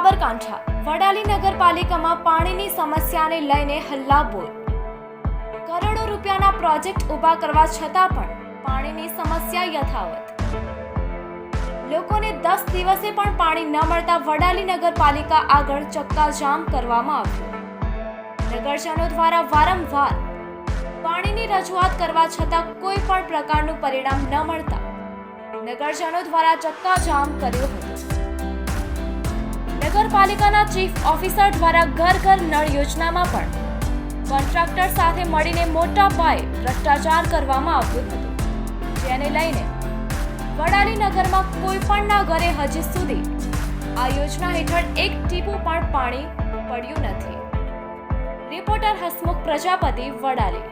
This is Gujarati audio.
સાબરકાંઠા વડાલી નગરપાલિકામાં પાણીની સમસ્યાને લઈને હલ્લાબોલ। કરોડો રૂપિયાના પ્રોજેક્ટ ઊભા કરવા છતાં પણ પાણીની સમસ્યા યથાવત। લોકોને 10 દિવસે પણ પાણી ન મળતા વડાલી નગરપાલિકા આગળ ચક્કાજામ કરવામાં આવ્યું। નગરજનો દ્વારા વારંવાર પાણીની રજૂઆત કરવા છતાં કોઈ પણ પ્રકારનું પરિણામ ન મળતા નગરજનો દ્વારા ચક્કાજામ કર્યો હતો। નગરપાલિકાના ચીફ ઓફિસર દ્વારા ઘર ઘર નળ યોજનામાં પણ કોન્ટ્રાક્ટર સાથે મળીને મોટા પાયે ભ્રષ્ટાચાર કરવામાં આવ્યો હતો, જેને લઈને વડાલી નગરમાં કોઈ પણના ઘરે હજી સુધી આ યોજના હેઠળ એક ટીપું પણ પાણી પડ્યું નથી। રિપોર્ટર હસમુખ પ્રજાપતિ, વડાલી।